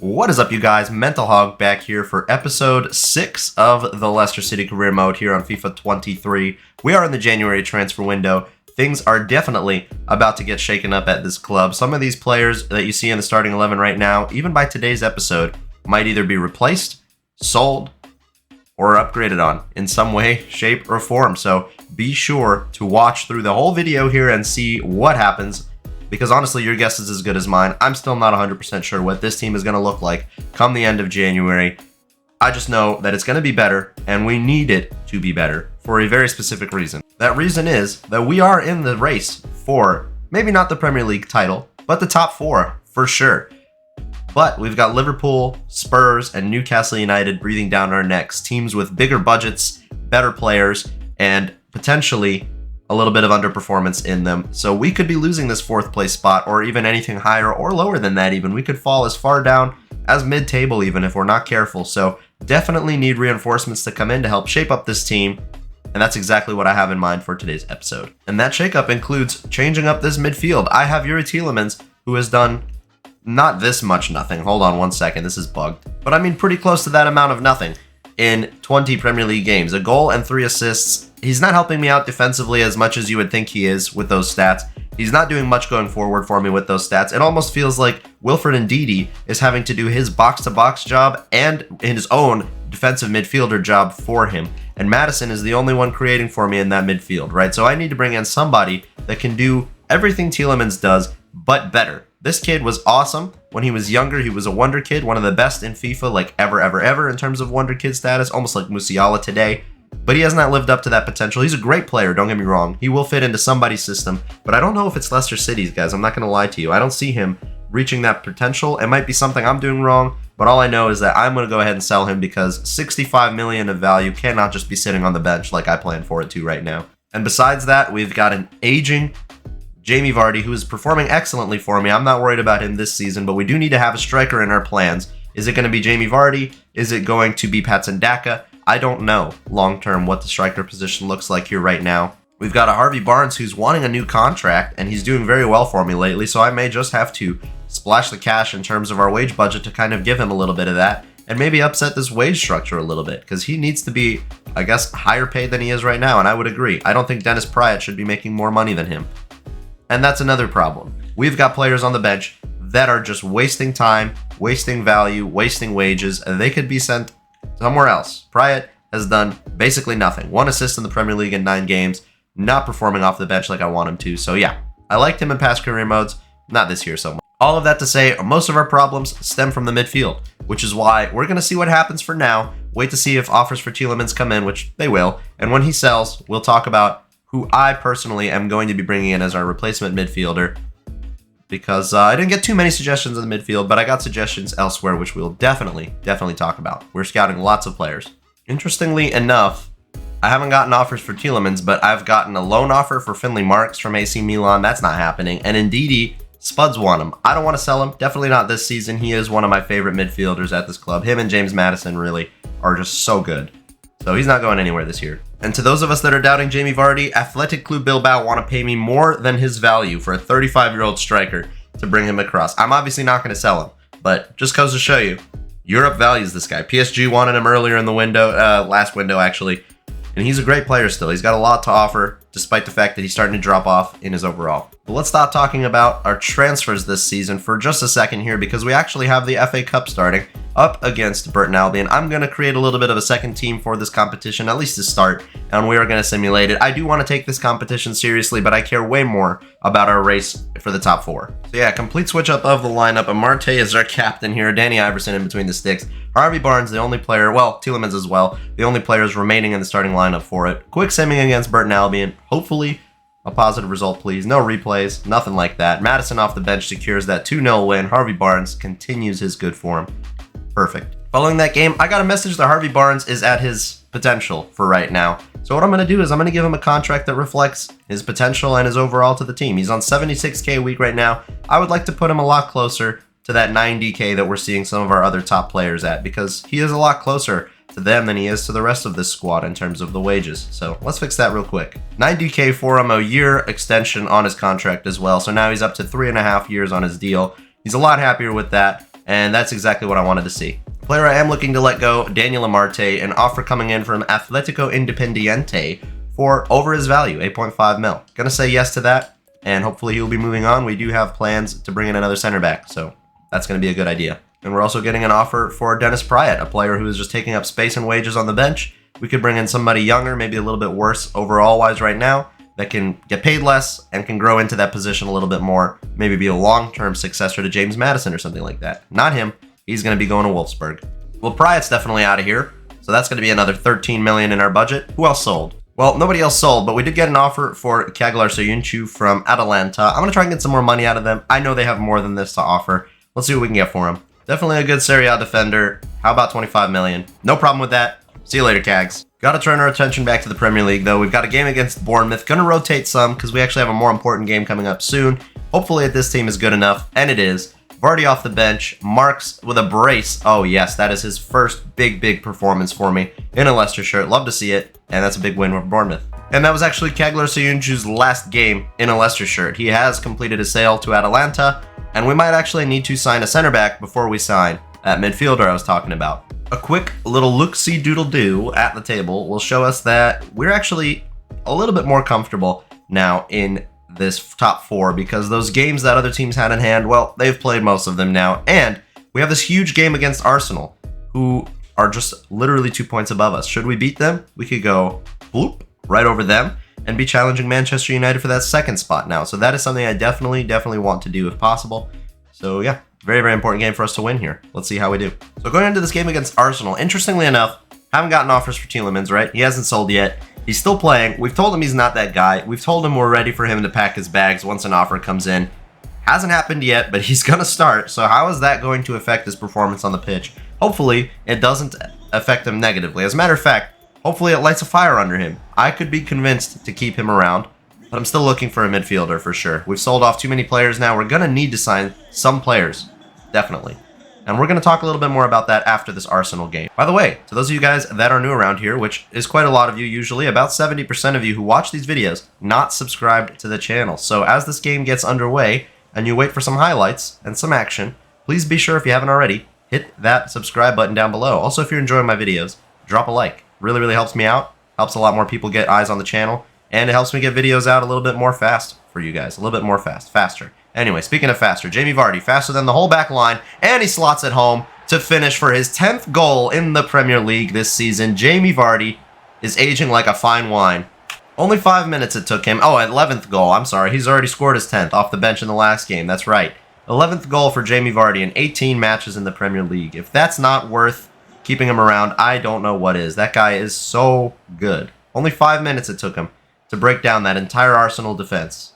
What is up, you guys? Mental Hog back here for episode 6 of the Leicester City Career Mode here on FIFA 23. We are in the January transfer window. Things are definitely about to get shaken up at this club. Some of these players that you see in the starting 11 right now, even by today's episode, might either be replaced, sold, or upgraded on in some way, shape, or form. So be sure to watch through the whole video here and see what happens, because honestly, your guess is as good as mine. I'm still not 100% sure what this team is going to look like come the end of January. I just know that it's going to be better, and we need it to be better for a very specific reason. That reason is that we are in the race for maybe not the Premier League title, but the top 4 for sure. But we've got Liverpool, Spurs, and Newcastle United breathing down our necks. Teams with bigger budgets, better players, and potentially a little bit of underperformance in them. So we could be losing this 4th place spot, or even anything higher or lower than that even. We could fall as far down as mid-table even if we're not careful. So definitely need reinforcements to come in to help shape up this team. And that's exactly what I have in mind for today's episode. And that shakeup includes changing up this midfield. I have Yuri Tielemans, who has done not this much nothing. Hold on one second, this is bugged. But I mean pretty close to that amount of nothing in 20 Premier League games. A goal and 3 assists. He's not helping me out defensively as much as you would think he is with those stats. He's not doing much going forward for me with those stats. It almost feels like Wilfred Ndidi is having to do his box-to-box job and his own defensive midfielder job for him. And Maddison is the only one creating for me in that midfield, right? So I need to bring in somebody that can do everything Tielemans does, but better. This kid was awesome. When he was younger, he was a wonder kid, one of the best in FIFA, like ever in terms of wonder kid status, almost like Musiala today. But he has not lived up to that potential. He's a great player, don't get me wrong. He will fit into somebody's system, but I don't know if it's Leicester City's, guys. I'm not going to lie to you. I don't see him reaching that potential. It might be something I'm doing wrong, but all I know is that I'm going to go ahead and sell him because 65 million of value cannot just be sitting on the bench like I plan for it to right now. And besides that, we've got an aging Jamie Vardy, who is performing excellently for me. I'm not worried about him this season, but we do need to have a striker in our plans. Is it going to be Jamie Vardy? Is it going to be Patson Daka? I don't know long-term what the striker position looks like here right now. We've got a Harvey Barnes who's wanting a new contract, and he's doing very well for me lately, so I may just have to splash the cash in terms of our wage budget to kind of give him a little bit of that, and maybe upset this wage structure a little bit, because he needs to be, I guess, higher paid than he is right now, and I would agree. I don't think Dennis Pryatt should be making more money than him. And that's another problem. We've got players on the bench that are just wasting time, wasting value, wasting wages, and they could be sent somewhere else. Pryatt has done basically nothing. 1 assist in the Premier League in 9 games, not performing off the bench like I want him to. So yeah, I liked him in past career modes, not this year so much. All of that to say, most of our problems stem from the midfield, which is why we're going to see what happens for now. Wait to see if offers for Tielemans come in, which they will. And when he sells, we'll talk about who I personally am going to be bringing in as our replacement midfielder, because I didn't get too many suggestions in the midfield, but I got suggestions elsewhere, which we'll definitely talk about. We're scouting lots of players. Interestingly enough, I haven't gotten offers for Tielemans, but I've gotten a loan offer for Finley Marks from AC Milan. That's not happening. And Ndidi, Spuds want him. I don't want to sell him. Definitely not this season. He is one of my favorite midfielders at this club. Him and James Maddison really are just so good. So he's not going anywhere this year. And to those of us that are doubting Jamie Vardy, Athletic Club Bilbao want to pay me more than his value for a 35-year-old striker to bring him across. I'm obviously not going to sell him, but just goes to show you, Europe values this guy. PSG wanted him earlier in the window, last window actually, and he's a great player still. He's got a lot to offer, despite the fact that he's starting to drop off in his overall. But let's stop talking about our transfers this season for just a second here, because we actually have the FA Cup starting up against Burton Albion. I'm going to create a little bit of a second team for this competition, at least to start, and we are going to simulate it. I do want to take this competition seriously, but I care way more about our race for the top 4. So yeah, complete switch up of the lineup. Amarte is our captain here, Danny Iverson in between the sticks. Harvey Barnes, the only player, well, Tielemans as well, the only players remaining in the starting lineup for it. Quick simming against Burton Albion. Hopefully a positive result, please. No replays, nothing like that. Maddison off the bench secures that 2-0 win. Harvey Barnes continues his good form. Perfect. Following that game, I got a message that Harvey Barnes is at his potential for right now. So what I'm going to do is I'm going to give him a contract that reflects his potential and his overall to the team. He's on 76K a week right now. I would like to put him a lot closer to that 90K that we're seeing some of our other top players at, because he is a lot closer to them than he is to the rest of this squad in terms of the wages. So let's fix that real quick. 90K for him, a year extension on his contract as well. So now he's up to 3.5 years on his deal. He's a lot happier with that. and that's exactly what I wanted to see. The player I am looking to let go, Daniel Amarte, an offer coming in from Atletico Independiente for over his value, 8.5 mil. Gonna say yes to that, and hopefully he'll be moving on. We do have plans to bring in another center back, so that's gonna be a good idea. And we're also getting an offer for Dennis Pryatt, a player who is just taking up space and wages on the bench. We could bring in somebody younger, maybe a little bit worse overall-wise right now, that can get paid less and can grow into that position a little bit more, maybe be a long-term successor to James Maddison or something like that. Not him. He's going to be going to Wolfsburg. Well, Pryatt's definitely out of here, so that's going to be another $13 million in our budget. Who else sold? Well, nobody else sold, but we did get an offer for Caglar Soyuncu from Atalanta. I'm going to try and get some more money out of them. I know they have more than this to offer. Let's see what we can get for him. Definitely a good Serie A defender. How about 25 million? No problem with that. See you later, Cags. Got to turn our attention back to the Premier League, though. We've got a game against Bournemouth. Going to rotate some because we actually have a more important game coming up soon. Hopefully this team is good enough, and it is. Vardy off the bench. Marks with a brace. Oh, yes, that is his first big performance for me in a Leicester shirt. Love to see it, and that's a big win for Bournemouth. And that was actually Caglar Soyuncu's last game in a Leicester shirt. He has completed his sale to Atalanta, and we might actually need to sign a center back before we sign that midfielder I was talking about. A quick little look-see-doodle-doo at the table will show us that we're actually a little bit more comfortable now in this top four because those games that other teams had in hand, well, they've played most of them now. And we have this huge game against Arsenal, who are just literally 2 points above us. Should we beat them, we could go bloop right over them and be challenging Manchester United for that second spot now. So that is something I definitely want to do if possible. So yeah, very important game for us to win here. Let's see how we do. So going into this game against Arsenal, interestingly enough, haven't gotten offers for Tielemans, right? He hasn't sold yet. He's still playing. We've told him he's not that guy. We've told him we're ready for him to pack his bags once an offer comes in. Hasn't happened yet, but he's going to start. So how is that going to affect his performance on the pitch? Hopefully, it doesn't affect him negatively. As a matter of fact, hopefully it lights a fire under him. I could be convinced to keep him around, but I'm still looking for a midfielder for sure. We've sold off too many players now. We're going to need to sign some players, definitely. And we're going to talk a little bit more about that after this Arsenal game. By the way, to those of you guys that are new around here, which is quite a lot of you usually, about 70% of you who watch these videos, not subscribed to the channel. So as this game gets underway and you wait for some highlights and some action, please be sure, if you haven't already, hit that subscribe button down below. Also, if you're enjoying my videos, drop a like. Really helps me out. Helps a lot more people get eyes on the channel. And it helps me get videos out a little bit more fast for you guys. A little bit more faster. Anyway, speaking of faster, Jamie Vardy, faster than the whole back line, and he slots it home to finish for his 10th goal in the Premier League this season. Jamie Vardy is aging like a fine wine. Only 5 minutes it took him. Oh, 11th goal. I'm sorry. He's already scored his 10th off the bench in the last game. That's right. 11th goal for Jamie Vardy in 18 matches in the Premier League. If that's not worth keeping him around, I don't know what is. That guy is so good. Only 5 minutes it took him to break down that entire Arsenal defense.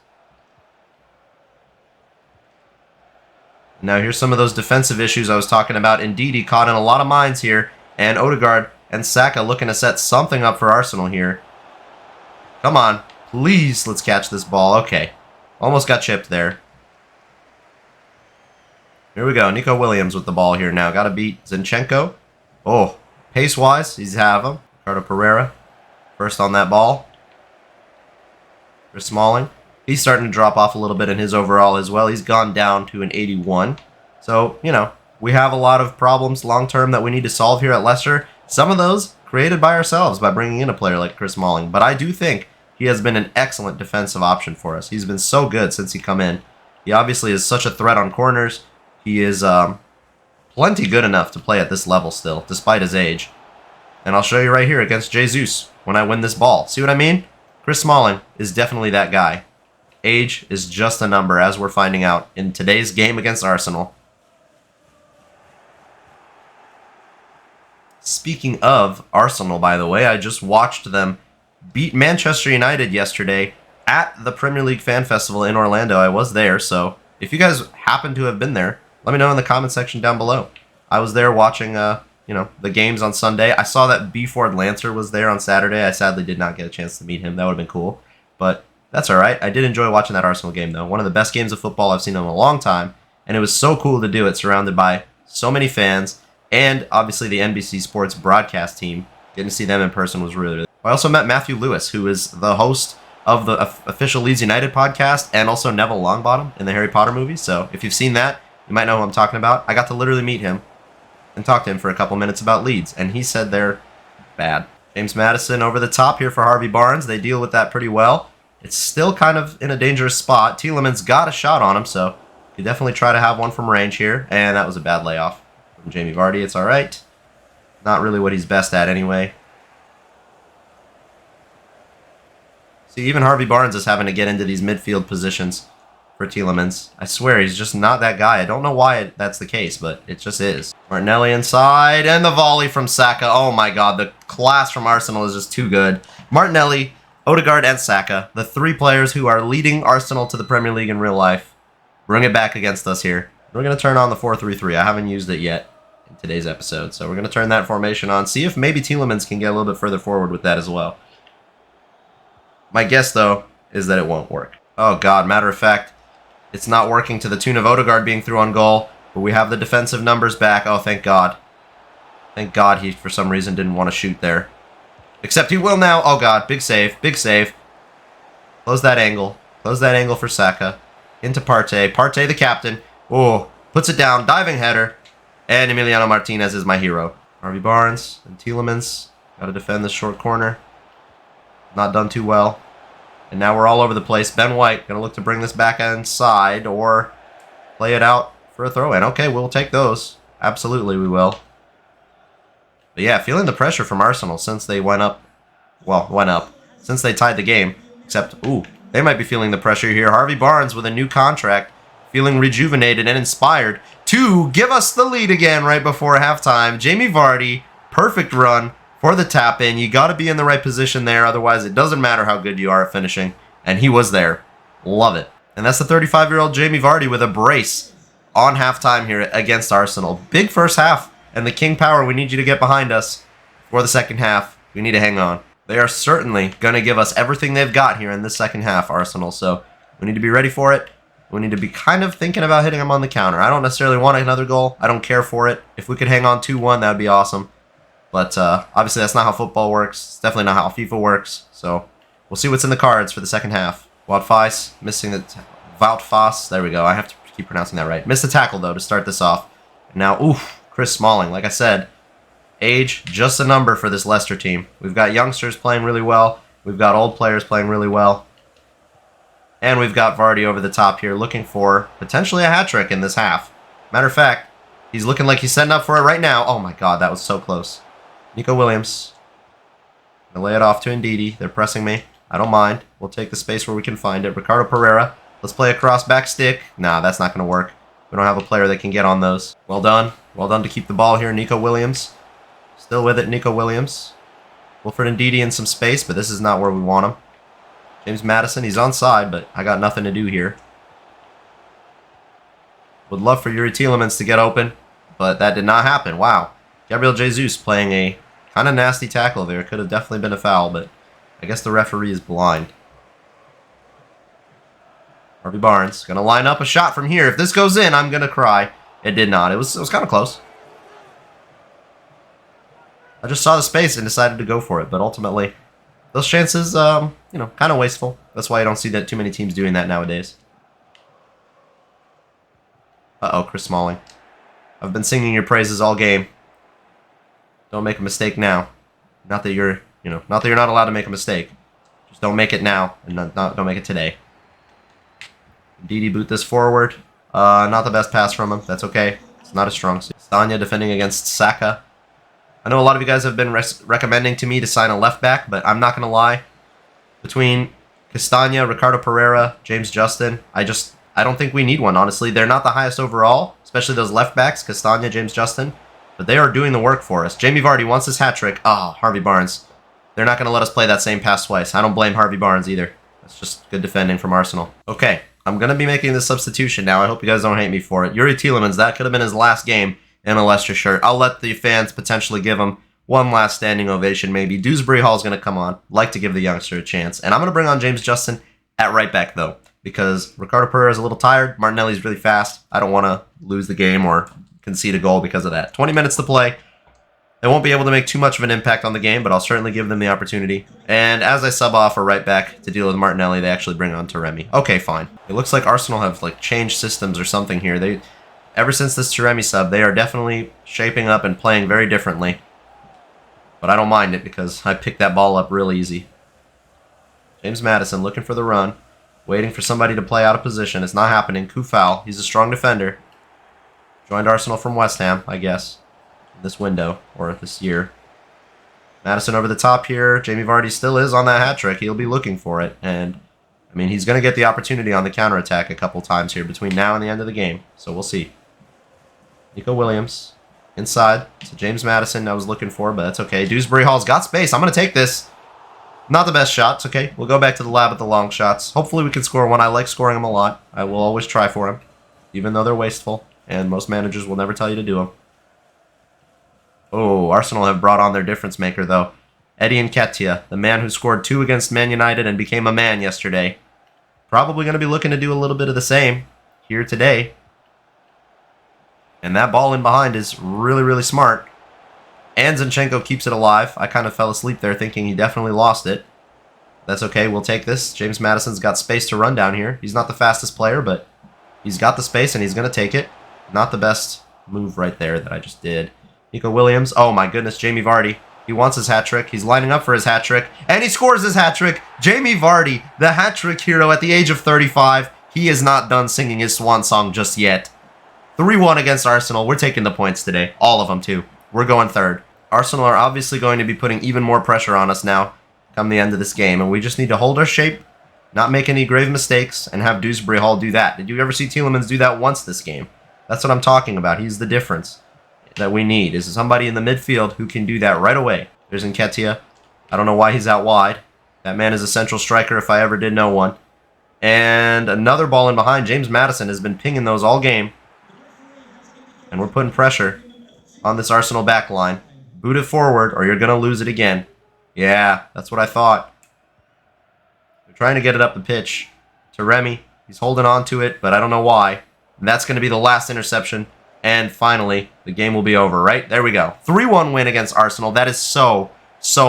Now here's some of those defensive issues I was talking about. Indeed, he caught in a lot of minds here. And Odegaard and Saka looking to set something up for Arsenal here. Come on. Please, let's catch this ball. Okay. Almost got chipped there. Here we go. Nico Williams with the ball here now. Got to beat Zinchenko. Oh, pace-wise, he's have him. Ricardo Pereira. First on that ball. Chris Smalling. He's starting to drop off a little bit in his overall as well. He's gone down to an 81. So, you know, we have a lot of problems long-term that we need to solve here at Leicester. Some of those created by ourselves by bringing in a player like Chris Smalling. But I do think he has been an excellent defensive option for us. He's been so good since he come in. He obviously is such a threat on corners. He is plenty good enough to play at this level still, despite his age. And I'll show you right here against Jesus when I win this ball. See what I mean? Chris Smalling is definitely that guy. Age is just a number, as we're finding out in today's game against Arsenal. Speaking of Arsenal, by the way, I just watched them beat Manchester United yesterday at the Premier League Fan Festival in Orlando. I was there, so if you guys happen to have been there, let me know in the comment section down below. I was there watching, the games on Sunday. I saw that B. Ford Lancer was there on Saturday. I sadly did not get a chance to meet him. That would have been cool, but that's all right. I did enjoy watching that Arsenal game, though. One of the best games of football I've seen in a long time, and it was so cool to do it, surrounded by so many fans, and obviously the NBC Sports broadcast team. Getting to see them in person was really cool. I also met Matthew Lewis, who is the host of the official Leeds United podcast, and also Neville Longbottom in the Harry Potter movies. So if you've seen that, You might know who I'm talking about. I got to literally meet him and talk to him for a couple minutes about Leeds, and he said they're bad. James Maddison over the top here for Harvey Barnes. They deal with that pretty well. It's still kind of in a dangerous spot. Tielemans got a shot on him, so you definitely try to have one from range here, and that was a bad layoff from Jamie Vardy. It's all right. Not really what he's best at anyway. See, even Harvey Barnes is having to get into these midfield positions for Tielemans. I swear, he's just not that guy. I don't know why that's the case, but it just is. Martinelli inside, and the volley from Saka. Oh my god, the class from Arsenal is just too good. Martinelli, Odegaard, and Saka, the three players who are leading Arsenal to the Premier League in real life, bring it back against us here. We're going to turn on the 4-3-3. I haven't used it yet in today's episode, so we're going to turn that formation on. See if maybe Tielemans can get a little bit further forward with that as well. My guess, though, is that it won't work. Oh god, matter of fact, it's not working to the tune of Odegaard being through on goal, but we have the defensive numbers back. Oh, thank God. Thank God he, for some reason, didn't want to shoot there. Except he will now. Oh, God. Big save. Big save. Close that angle. Close that angle for Saka. Into Partey. Partey, the captain. Oh, puts it down. Diving header. And Emiliano Martinez is my hero. Harvey Barnes and Tielemans. Got to defend this short corner. Not done too well. And now we're all over the place. Ben White going to look to bring this back inside or play it out for a throw-in. Okay, we'll take those. Absolutely, we will. But yeah, feeling the pressure from Arsenal since they went up. Well, went up. Since they tied the game. Except, ooh, they might be feeling the pressure here. Harvey Barnes with a new contract. Feeling rejuvenated and inspired to give us the lead again right before halftime. Jamie Vardy, perfect run for the tap-in. You got to be in the right position there. Otherwise, it doesn't matter how good you are at finishing. And he was there. Love it. And that's the 35-year-old Jamie Vardy with a brace on halftime here against Arsenal. Big first half. And the King Power, we need you to get behind us for the second half. We need to hang on. They are certainly going to give us everything they've got here in this second half, Arsenal. So we need to be ready for it. We need to be kind of thinking about hitting them on the counter. I don't necessarily want another goal. I don't care for it. If we could hang on 2-1, that would be awesome. But obviously, that's not how football works. It's definitely not how FIFA works. So we'll see what's in the cards for the second half. Wout Faes missing the... Wout Faes. There we go. I have to keep pronouncing that right. Missed the tackle, though, to start this off. And now, oof, Chris Smalling. Like I said, age, just a number for this Leicester team. We've got youngsters playing really well. We've got old players playing really well. And we've got Vardy over the top here looking for potentially a hat-trick in this half. Matter of fact, he's looking like he's setting up for it right now. Oh my god, that was so close. Nico Williams. Gonna lay it off to Ndidi. They're pressing me. I don't mind. We'll take the space where we can find it. Ricardo Pereira. Let's play a cross back stick. Nah, that's not going to work. We don't have a player that can get on those. Well done. Well done to keep the ball here. Nico Williams. Still with it, Nico Williams. Wilfred Ndidi in some space, but this is not where we want him. James Maddison, he's onside, but I got nothing to do here. Would love for Yuri Tielemans to get open, but that did not happen. Wow. Gabriel Jesus playing a kind of nasty tackle there. Could have definitely been a foul, but I guess the referee is blind. Harvey Barnes going to line up a shot from here. If this goes in, I'm going to cry. It did not. It was kind of close. I just saw the space and decided to go for it, but ultimately, those chances, kind of wasteful. That's why I don't see that too many teams doing that nowadays. Uh-oh, Chris Smalling. I've been singing your praises all game. Don't make a mistake now. Not that you're not allowed to make a mistake. Just don't make it now, and don't make it today. Ndidi boot this forward. Not the best pass from him. That's okay. It's not a strong suit. Stanya defending against Saka. I know a lot of you guys have been recommending to me to sign a left back, but I'm not going to lie. Between Castagna, Ricardo Pereira, James Justin, I don't think we need one, honestly. They're not the highest overall, especially those left backs, Castagna, James Justin, but they are doing the work for us. Jamie Vardy wants his hat trick. Ah, Harvey Barnes. They're not going to let us play that same pass twice. I don't blame Harvey Barnes either. That's just good defending from Arsenal. Okay, I'm going to be making this substitution now. I hope you guys don't hate me for it. Yuri Tielemans, that could have been his last game in a Leicester shirt. I'll let the fans potentially give him one last standing ovation, maybe. Dewsbury Hall's going to come on. Like to give the youngster a chance. And I'm going to bring on James Justin at right back, though, because Ricardo Pereira is a little tired. Martinelli's really fast. I don't want to lose the game or concede a goal because of that. 20 minutes to play. They won't be able to make too much of an impact on the game, but I'll certainly give them the opportunity. And as I sub off a right back to deal with Martinelli, they actually bring on Taremi. Okay, fine. It looks like Arsenal have changed systems or something here. Ever since this Taremi sub, they are definitely shaping up and playing very differently. But I don't mind it because I picked that ball up real easy. James Maddison looking for the run. Waiting for somebody to play out of position. It's not happening. Kufal, he's a strong defender. Joined Arsenal from West Ham, I guess. This window, or this year. Maddison over the top here. Jamie Vardy still is on that hat trick. He'll be looking for it. And, I mean, he's going to get the opportunity on the counterattack a couple times here between now and the end of the game. So we'll see. Nico Williams. Inside. So James Maddison I was looking for, but that's okay. Dewsbury Hall's got space. I'm going to take this. Not the best shots. Okay, we'll go back to the lab at the long shots. Hopefully we can score one. I like scoring them a lot. I will always try for them, even though they're wasteful. And most managers will never tell you to do them. Oh, Arsenal have brought on their difference maker, though. Eddie Nketiah, the man who scored 2 against Man United and became a man yesterday. Probably going to be looking to do a little bit of the same here today. And that ball in behind is really, really smart. And Zinchenko keeps it alive. I kind of fell asleep there thinking he definitely lost it. That's okay, we'll take this. James Maddison's got space to run down here. He's not the fastest player, but he's got the space and he's going to take it. Not the best move right there that I just did. Nico Williams. Oh my goodness, Jamie Vardy. He wants his hat trick. He's lining up for his hat trick. And he scores his hat trick. Jamie Vardy, the hat trick hero at the age of 35. He is not done singing his swan song just yet. 3-1 against Arsenal. We're taking the points today. All of them, too. We're going third. Arsenal are obviously going to be putting even more pressure on us now come the end of this game. And we just need to hold our shape, not make any grave mistakes, and have Dewsbury Hall do that. Did you ever see Tielemans do that once this game? That's what I'm talking about. He's the difference that we need. Is somebody in the midfield who can do that right away. There's Nketiah. I don't know why he's out wide. That man is a central striker if I ever did know one. And another ball in behind. James Maddison has been pinging those all game. And we're putting pressure on this Arsenal back line. Boot it forward or you're going to lose it again. Yeah, that's what I thought. They're trying to get it up the pitch. Taremi, he's holding on to it, but I don't know why. And that's going to be the last interception. And finally, the game will be over, right? There we go. 3-1 win against Arsenal. That is so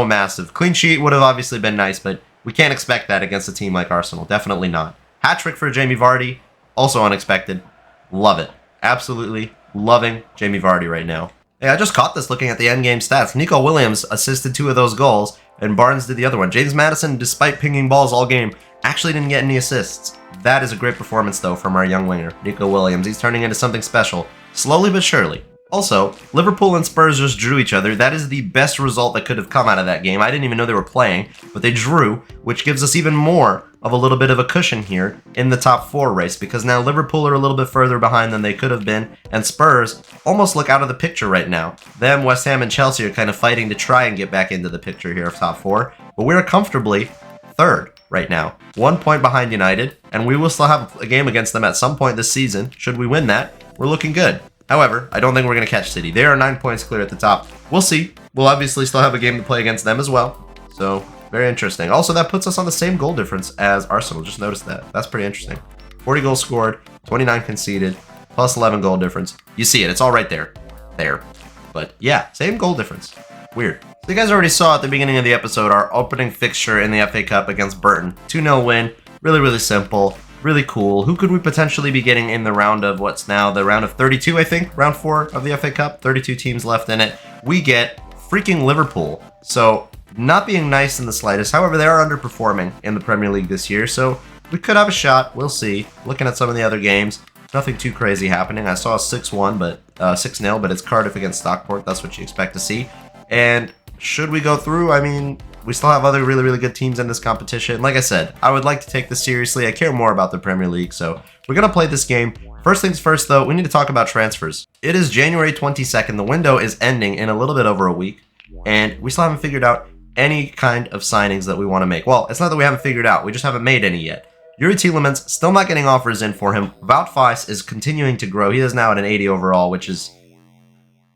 massive. Clean sheet would have obviously been nice, but we can't expect that against a team like Arsenal. Definitely not. Hat trick for Jamie Vardy. Also unexpected. Love it. Absolutely loving Jamie Vardy right now. Hey, I just caught this looking at the endgame stats. Nico Williams assisted 2 of those goals, and Barnes did the other one. James Maddison, despite pinging balls all game, actually didn't get any assists. That is a great performance, though, from our young winger, Nico Williams. He's turning into something special, slowly but surely. Also, Liverpool and Spurs just drew each other. That is the best result that could have come out of that game. I didn't even know they were playing, but they drew, which gives us even more of a little bit of a cushion here in the top 4 race, because now Liverpool are a little bit further behind than they could have been, and Spurs almost look out of the picture right now. Them, West Ham, and Chelsea are kind of fighting to try and get back into the picture here of top 4, but we're comfortably 3rd right now. 1 point behind United, and we will still have a game against them at some point this season. Should we win that, we're looking good. However, I don't think we're going to catch City. They are 9 points clear at the top. We'll see. We'll obviously still have a game to play against them as well. So, very interesting. Also, that puts us on the same goal difference as Arsenal. Just noticed that. That's pretty interesting. 40 goals scored, 29 conceded, plus 11 goal difference. You see it. It's all right there. There. But, yeah, same goal difference. Weird. So, you guys already saw at the beginning of the episode our opening fixture in the FA Cup against Burton. 2-0 win. Really, really simple. Really cool. Who could we potentially be getting in the round of what's now the round of 32, I think? Round 4 of the FA Cup. 32 teams left in it. We get freaking Liverpool. So, not being nice in the slightest. However, they are underperforming in the Premier League this year. So, we could have a shot. We'll see. Looking at some of the other games, nothing too crazy happening. I saw a 6-1, but 6-0, but it's Cardiff against Stockport. That's what you expect to see. And should we go through? I mean, we still have other really, really good teams in this competition. Like I said, I would like to take this seriously. I care more about the Premier League, so we're going to play this game. First things first, though, we need to talk about transfers. It is January 22nd. The window is ending in a little bit over a week, and we still haven't figured out any kind of signings that we want to make. Well, it's not that we haven't figured out. We just haven't made any yet. Yuri Tielemans, still not getting offers in for him. Wout Faes is continuing to grow. He is now at an 80 overall, which is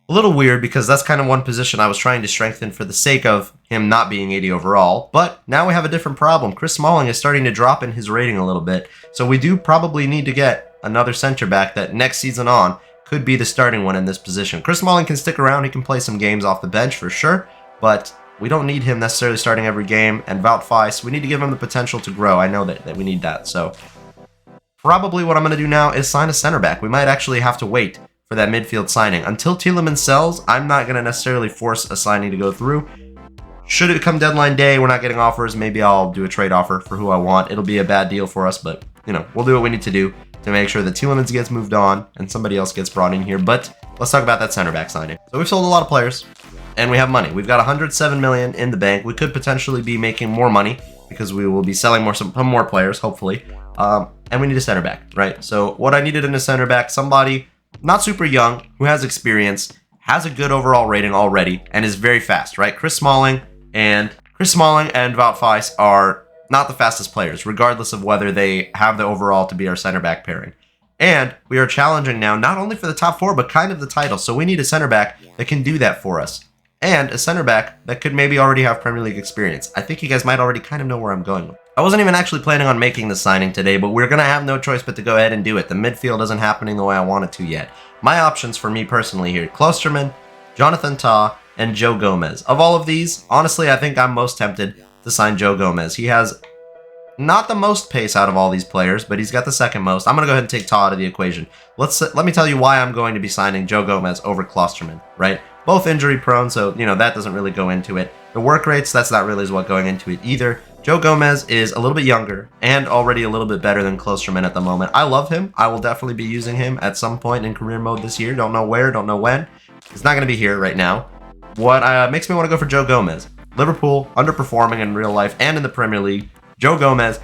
a little weird because that's kind of one position I was trying to strengthen for the sake of him not being 80 overall. But now we have a different problem. Chris Smalling is starting to drop in his rating a little bit. So we do probably need to get another center back that next season on could be the starting one in this position. Chris Smalling can stick around. He can play some games off the bench for sure. But we don't need him necessarily starting every game. And Wout Faes, we need to give him the potential to grow. I know that we need that. So probably what I'm going to do now is sign a center back. We might actually have to wait for that midfield signing. Until Tielemans sells, I'm not going to necessarily force a signing to go through. Should it come deadline day, we're not getting offers, maybe I'll do a trade offer for who I want. It'll be a bad deal for us, but, you know, we'll do what we need to do to make sure that Tielemans gets moved on and somebody else gets brought in here. But let's talk about that center back signing. So we've sold a lot of players, and we have money. We've got 107 million in the bank. We could potentially be making more money because we will be selling some more players, hopefully. And we need a center back, right? So what I needed in a center back, somebody not super young, who has experience, has a good overall rating already, and is very fast, right? Chris Smalling and Wout Faes are not the fastest players, regardless of whether they have the overall to be our center back pairing. And we are challenging now, not only for the top 4, but kind of the title. So we need a center back that can do that for us. And a center back that could maybe already have Premier League experience. I think you guys might already kind of know where I'm going with. I wasn't even actually planning on making the signing today, but we're going to have no choice but to go ahead and do it. The midfield isn't happening the way I want it to yet. My options for me personally here, Klosterman, Jonathan Tah, and Joe Gomez. Of all of these, honestly, I think I'm most tempted to sign Joe Gomez. He has not the most pace out of all these players, but he's got the second most. I'm going to go ahead and take Tah out of the equation. Let me tell you why I'm going to be signing Joe Gomez over Klosterman, right? Both injury prone, so, you know, that doesn't really go into it. The work rates, that's not really what going into it either. Joe Gomez is a little bit younger and already a little bit better than Klosterman at the moment. I love him. I will definitely be using him at some point in career mode this year. Don't know where, don't know when. It's not going to be here right now. What makes me want to go for Joe Gomez? Liverpool, underperforming in real life and in the Premier League. Joe Gomez,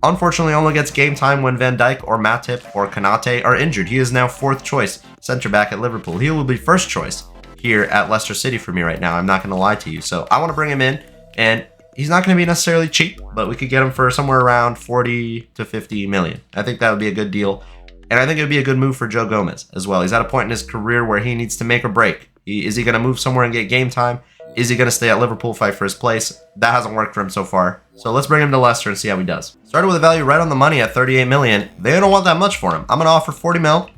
unfortunately, only gets game time when Van Dijk or Matip or Konate are injured. He is now 4th choice center back at Liverpool. He will be 1st choice here at Leicester City for me right now. I'm not going to lie to you. So I want to bring him in, and he's not going to be necessarily cheap, but we could get him for somewhere around 40 to 50 million. I think that would be a good deal. And I think it would be a good move for Joe Gomez as well. He's at a point in his career where he needs to make a break. Is he going to move somewhere and get game time? Is he going to stay at Liverpool, fight for his place? That hasn't worked for him so far. So let's bring him to Leicester and see how he does. Started with a value right on the money at 38 million. They don't want that much for him. I'm going to offer 40 mil.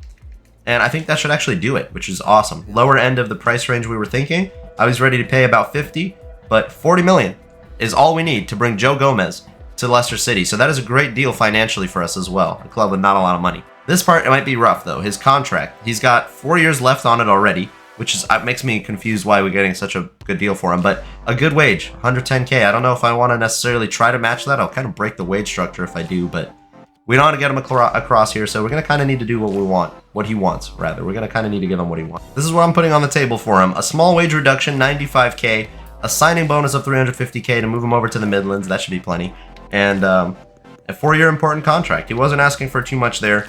And I think that should actually do it, which is awesome. Lower end of the price range we were thinking. I was ready to pay about 50, but 40 million is all we need to bring Joe Gomez to Leicester City. So that is a great deal financially for us as well. A club with not a lot of money. This part, it might be rough though. His contract, he's got 4 years left on it already, which is makes me confused why we're getting such a good deal for him. But a good wage, 110K. I don't know if I want to necessarily try to match that. I'll kind of break the wage structure if I do, but we don't want to get him across here, so we're going to kind of need to do what we want. What he wants, rather. We're going to kind of need to give him what he wants. This is what I'm putting on the table for him. A small wage reduction, 95K. A signing bonus of 350K to move him over to the Midlands. That should be plenty. And a 4-year important contract. He wasn't asking for too much there.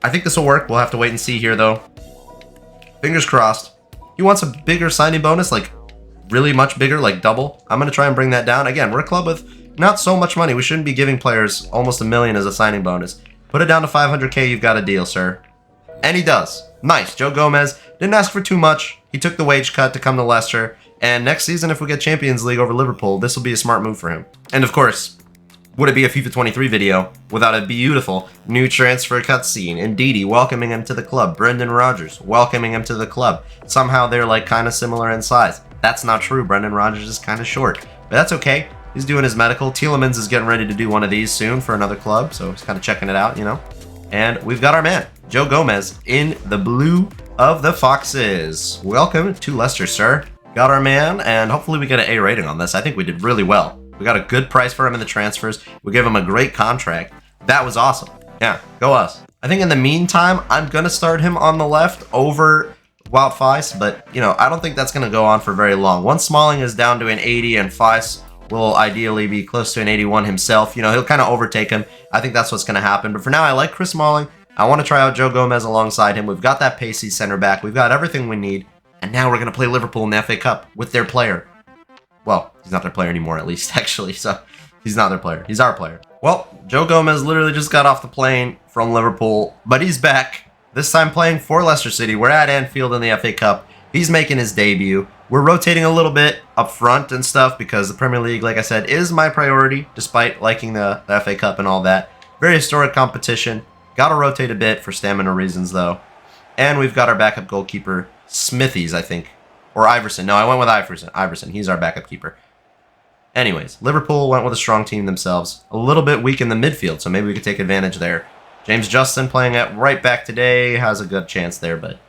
I think this will work. We'll have to wait and see here, though. Fingers crossed. He wants a bigger signing bonus, like really much bigger, like double. I'm going to try and bring that down. Again, we're a club with not so much money. We shouldn't be giving players almost $1 million as a signing bonus. Put it down to 500K, you've got a deal, sir. And he does. Nice. Joe Gomez didn't ask for too much. He took the wage cut to come to Leicester. And next season, if we get Champions League over Liverpool, this will be a smart move for him. And of course, would it be a FIFA 23 video without a beautiful new transfer cutscene? Ndidi welcoming him to the club. Brendan Rodgers welcoming him to the club. Somehow they're like kind of similar in size. That's not true. Brendan Rodgers is kind of short. But that's okay. He's doing his medical. Tielemans is getting ready to do one of these soon for another club. So he's kind of checking it out, you know. And we've got our man, Joe Gomez, in the blue of the Foxes. Welcome to Leicester, sir. Got our man, and hopefully we get an A rating on this. I think we did really well. We got a good price for him in the transfers. We gave him a great contract. That was awesome. Yeah, go us. I think in the meantime, I'm going to start him on the left over Wout Faes, but, you know, I don't think that's going to go on for very long. Once Smalling is down to an 80 and Faes will ideally be close to an 81 himself, you know, he'll kind of overtake him. I think that's what's going to happen. But for now, I like Chris Smalling. I want to try out Joe Gomez alongside him. We've got that pacey center back. We've got everything we need. And now we're going to play Liverpool in the FA Cup with their player. Well, he's not their player anymore, at least, actually. So he's not their player. He's our player. Well, Joe Gomez literally just got off the plane from Liverpool, but he's back. This time playing for Leicester City. We're at Anfield in the FA Cup. He's making his debut. We're rotating a little bit up front and stuff because the Premier League, like I said, is my priority, despite liking the FA Cup and all that. Very historic competition. Got to rotate a bit for stamina reasons, though. And we've got our backup goalkeeper, Smithies, I think. Or Iverson. No, I went with Iverson. Iverson. He's our backup keeper. Anyways, Liverpool went with a strong team themselves. A little bit weak in the midfield, so maybe we could take advantage there. James Justin playing at right back today. Has a good chance there, but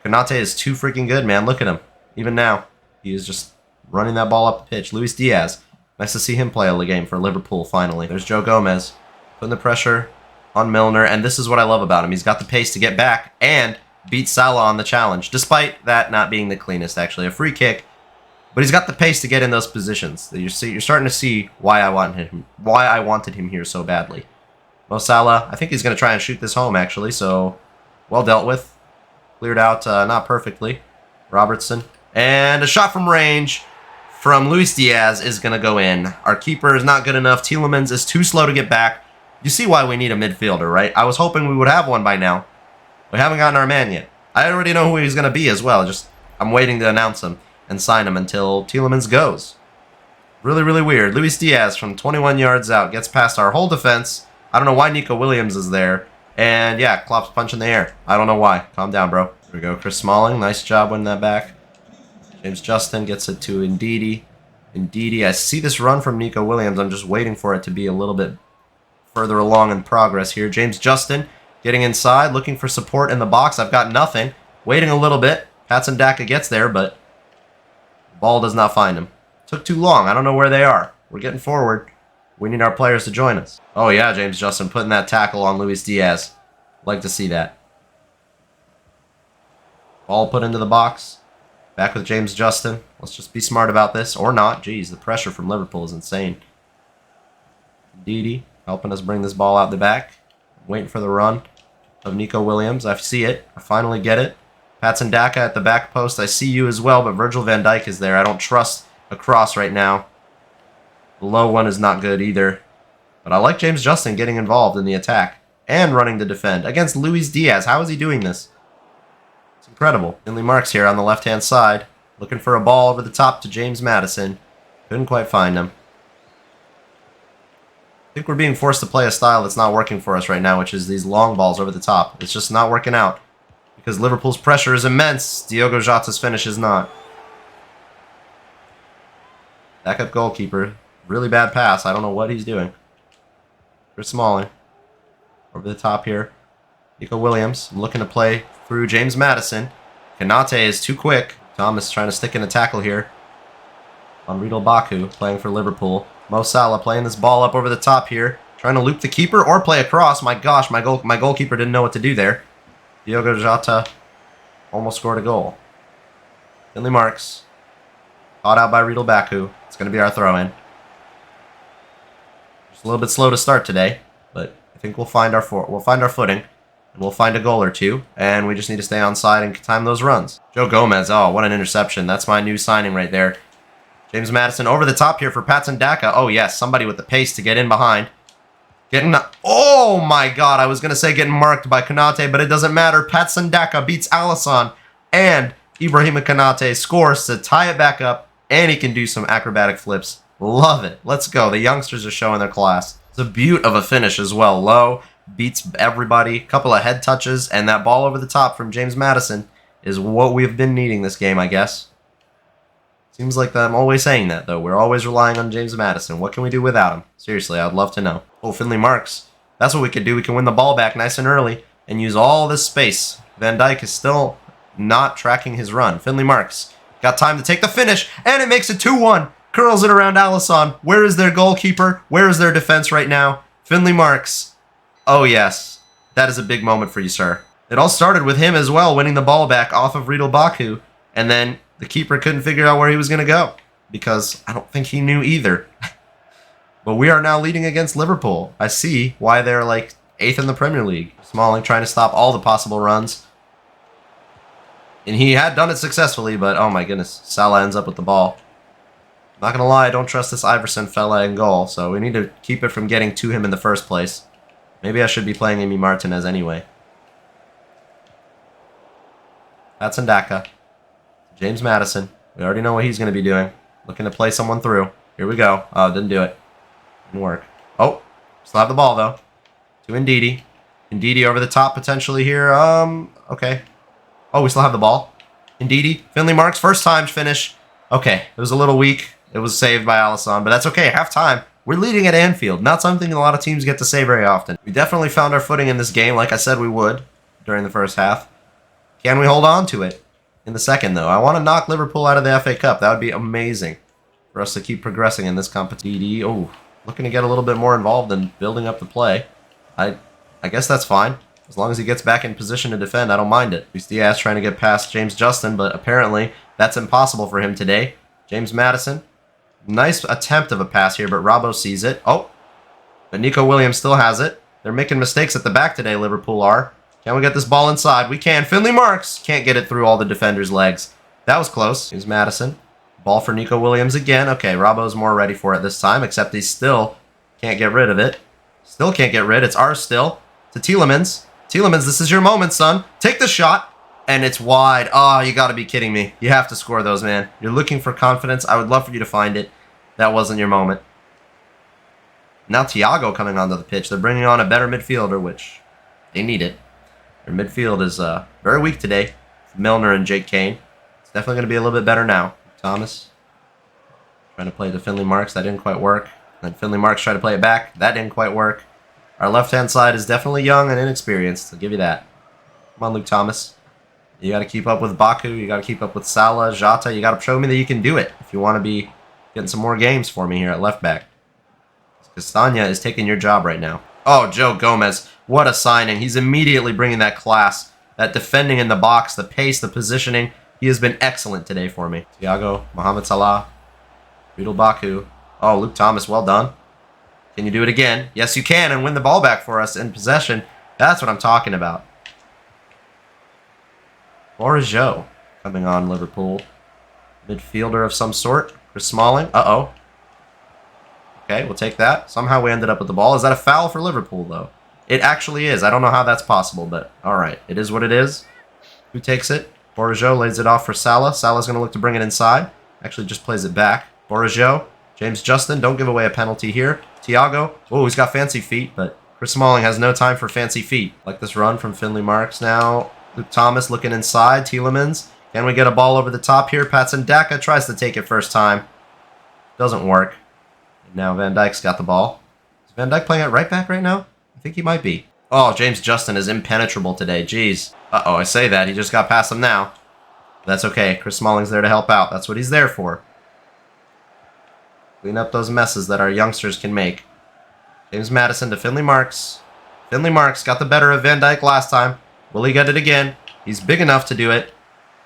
Konate is too freaking good, man. Look at him. Even now, he is just running that ball up the pitch. Luis Diaz. Nice to see him play a game for Liverpool, finally. There's Joe Gomez putting the pressure on Milner, and this is what I love about him. He's got the pace to get back and beat Salah on the challenge, despite that not being the cleanest, actually. A free kick, but he's got the pace to get in those positions. You're starting to see why I wanted him here so badly. Mo Salah, I think he's going to try and shoot this home, actually, so well dealt with. Cleared out, not perfectly. Robertson, and a shot from range from Luis Diaz is going to go in. Our keeper is not good enough. Tielemans is too slow to get back. You see why we need a midfielder, right? I was hoping we would have one by now. We haven't gotten our man yet. I already know who he's going to be as well. Just I'm waiting to announce him and sign him until Tielemans goes. Really, really weird. Luis Diaz from 21 yards out gets past our whole defense. I don't know why Nico Williams is there. And yeah, Klopp's punch in the air. I don't know why. Calm down, bro. Here we go. Chris Smalling. Nice job winning that back. James Justin gets it to Ndidi. Ndidi. I see this run from Nico Williams. I'm just waiting for it to be a little bit further along in progress here. James Justin getting inside, looking for support in the box. I've got nothing. Waiting a little bit. Patson Daka gets there, but the ball does not find him. Took too long. I don't know where they are. We're getting forward. We need our players to join us. Oh yeah, James Justin putting that tackle on Luis Diaz. Like to see that. Ball put into the box. Back with James Justin. Let's just be smart about this. Or not. Jeez, the pressure from Liverpool is insane. Ndidi helping us bring this ball out the back. Waiting for the run of Nico Williams. I see it. I finally get it. Patson Daka at the back post. I see you as well, but Virgil van Dijk is there. I don't trust a cross right now. The low one is not good either. But I like James Justin getting involved in the attack and running to defend against Luis Diaz. How is he doing this? It's incredible. Finley Marks here on the left-hand side. Looking for a ball over the top to James Maddison. Couldn't quite find him. I think we're being forced to play a style that's not working for us right now, which is these long balls over the top. It's just not working out because Liverpool's pressure is immense. Diogo Jota's finish is not. Backup goalkeeper. Really bad pass. I don't know what he's doing. Chris Smalling. Over the top here. Nico Williams looking to play through James Maddison. Konate is too quick. Thomas trying to stick in a tackle here on Riedel Baku playing for Liverpool. Mo Salah playing this ball up over the top here. Trying to loop the keeper or play across. My gosh, my goalkeeper didn't know what to do there. Diogo Jota almost scored a goal. Finley Marks. Caught out by Riedel Baku. It's going to be our throw-in. Just a little bit slow to start today, but I think we'll find our footing. And we'll find a goal or two, and we just need to stay on side and time those runs. Joe Gomez, oh, what an interception. That's my new signing right there. James Maddison over the top here for Patson Daka. Oh, yes, somebody with the pace to get in behind. Oh, my God, I was going to say getting marked by Konate, but it doesn't matter. Patson Daka beats Alisson, and Ibrahima Konate scores to tie it back up, and he can do some acrobatic flips. Love it. Let's go. The youngsters are showing their class. It's a beaut of a finish as well. Low. Beats everybody. Couple of head touches, and that ball over the top from James Maddison is what we've been needing this game, I guess. Seems like I'm always saying that, though. We're always relying on James Maddison. What can we do without him? Seriously, I'd love to know. Oh, Finley Marks. That's what we could do. We can win the ball back nice and early and use all this space. Van Dijk is still not tracking his run. Finley Marks got time to take the finish, and it makes it 2-1. Curls it around Alisson. Where is their goalkeeper? Where is their defense right now? Finley Marks. Oh, yes. That is a big moment for you, sir. It all started with him as well, winning the ball back off of Riedel Baku, and then the keeper couldn't figure out where he was going to go because I don't think he knew either. But we are now leading against Liverpool. I see why they're like 8th in the Premier League. Smalling trying to stop all the possible runs. And he had done it successfully, but oh my goodness, Salah ends up with the ball. Not going to lie, I don't trust this Iverson fella in goal, so we need to keep it from getting to him in the first place. Maybe I should be playing Emi Martinez anyway. Patson Daka. James Maddison. We already know what he's going to be doing. Looking to play someone through. Here we go. Oh, didn't do it. Didn't work. Oh, still have the ball, though. To Ndidi. Ndidi over the top potentially here. Okay. Oh, we still have the ball. Ndidi. Finley Marks. First time finish. Okay. It was a little weak. It was saved by Alisson, but that's okay. Half time. We're leading at Anfield, not something a lot of teams get to say very often. We definitely found our footing in this game, like I said we would during the first half. Can we hold on to it in the second, though? I want to knock Liverpool out of the FA Cup. That would be amazing for us to keep progressing in this competition. Oh, looking to get a little bit more involved in building up the play. I guess that's fine. As long as he gets back in position to defend, I don't mind it. Luis Diaz trying to get past James Justin, but apparently that's impossible for him today. James Maddison. Nice attempt of a pass here, but Robbo sees it. Oh, but Nico Williams still has it. They're making mistakes at the back today, Liverpool are. Can we get this ball inside? We can. Finley Marks can't get it through all the defenders' legs. That was close. Here's Maddison. Ball for Nico Williams again. Okay, Robbo's more ready for it this time, except he still can't get rid of it. Still can't get rid. It's ours still. To Tielemans. Tielemans, this is your moment, son. Take the shot. And it's wide. Oh, you got to be kidding me. You have to score those, man. You're looking for confidence. I would love for you to find it. That wasn't your moment. Now Thiago coming onto the pitch. They're bringing on a better midfielder, which they need it. Their midfield is very weak today. Milner and Jake Kane. It's definitely going to be a little bit better now. Thomas trying to play to Finley Marks. That didn't quite work. Then Finley Marks tried to play it back. That didn't quite work. Our left-hand side is definitely young and inexperienced. I'll give you that. Come on, Luke Thomas. You got to keep up with Baku. You got to keep up with Salah, Jota. You got to show me that you can do it if you want to be getting some more games for me here at left back. Castagna is taking your job right now. Oh, Joe Gomez. What a signing. He's immediately bringing that class, that defending in the box, the pace, the positioning. He has been excellent today for me. Thiago, Mohamed Salah, Riedel Baku. Oh, Luke Thomas, well done. Can you do it again? Yes, you can, and win the ball back for us in possession. That's what I'm talking about. Borja coming on Liverpool. Midfielder of some sort. Chris Smalling. Uh-oh. Okay, we'll take that. Somehow we ended up with the ball. Is that a foul for Liverpool, though? It actually is. I don't know how that's possible, but all right. It is what it is. Who takes it? Borja lays it off for Salah. Salah's going to look to bring it inside. Actually just plays it back. Borja. James Justin. Don't give away a penalty here. Thiago. Oh, he's got fancy feet, but Chris Smalling has no time for fancy feet. Like this run from Finley Marks now. Luke Thomas looking inside. Tielemans. Can we get a ball over the top here? Patson Daka tries to take it first time. Doesn't work. And now Van Dijk's got the ball. Is Van Dijk playing it right back right now? I think he might be. Oh, James Justin is impenetrable today. Jeez. Uh-oh, I say that. He just got past him now. That's okay. Chris Smalling's there to help out. That's what he's there for. Clean up those messes that our youngsters can make. James Maddison to Finley Marks. Finley Marks got the better of Van Dijk last time. Will he get it again? He's big enough to do it.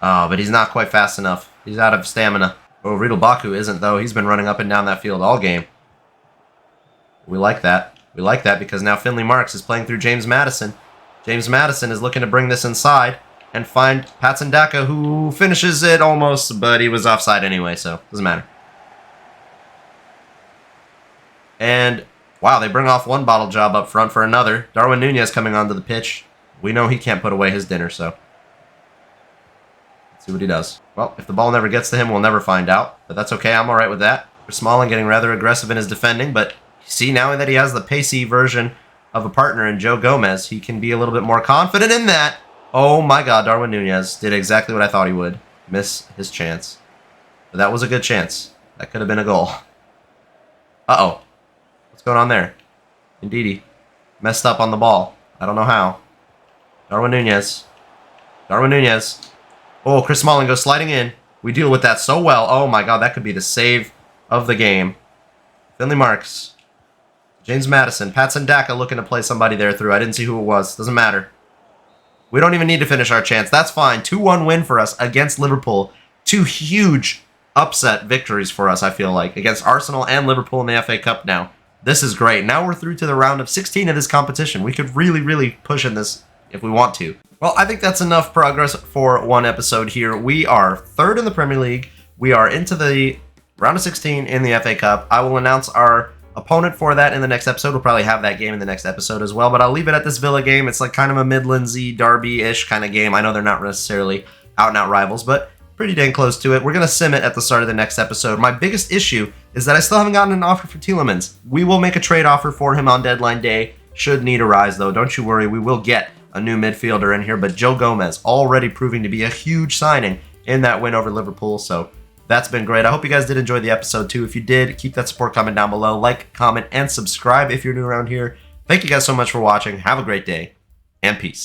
Oh, but he's not quite fast enough. He's out of stamina. Oh, Riedel Baku isn't, though. He's been running up and down that field all game. We like that. We like that because now Finley Marks is playing through James Maddison. James Maddison is looking to bring this inside and find Patson Daka, who finishes it almost, but he was offside anyway, so doesn't matter. And, wow, they bring off one bottle job up front for another. Darwin Nunez coming onto the pitch. We know he can't put away his dinner, so let's see what he does. Well, if the ball never gets to him, we'll never find out, but that's okay. I'm all right with that. For Smalling getting rather aggressive in his defending, but see, now that he has the pacey version of a partner in Joe Gomez, he can be a little bit more confident in that. Oh my God, Darwin Nunez did exactly what I thought he would. Miss his chance. But that was a good chance. That could have been a goal. Uh-oh. What's going on there? Indeedy. Messed up on the ball. I don't know how. Darwin Nunez. Darwin Nunez. Oh, Chris Smalling goes sliding in. We deal with that so well. Oh my God, that could be the save of the game. Finley Marks. James Maddison. Patson Daka looking to play somebody there through. I didn't see who it was. Doesn't matter. We don't even need to finish our chance. That's fine. 2-1 win for us against Liverpool. Two huge upset victories for us, I feel like, against Arsenal and Liverpool in the FA Cup now. This is great. Now we're through to the round of 16 of this competition. We could really push in this if we want to. Well, I think that's enough progress for one episode here. We are third in the Premier League. We are into the round of 16 in the FA Cup. I will announce our opponent for that in the next episode. We'll probably have that game in the next episode as well, but I'll leave it at this Villa game. It's like kind of a Midlandsy, Derby-ish kind of game. I know they're not necessarily out-and-out rivals, but pretty dang close to it. We're going to sim it at the start of the next episode. My biggest issue is that I still haven't gotten an offer for Tielemans. We will make a trade offer for him on deadline day. Should need arise, though. Don't you worry. We will get a new midfielder in here, but Joe Gomez already proving to be a huge signing in that win over Liverpool, so That's been great. I hope you guys did enjoy the episode too. If you did, keep that support coming down below. Like, comment, and subscribe if you're new around here. Thank you guys so much for watching. Have a great day, and peace.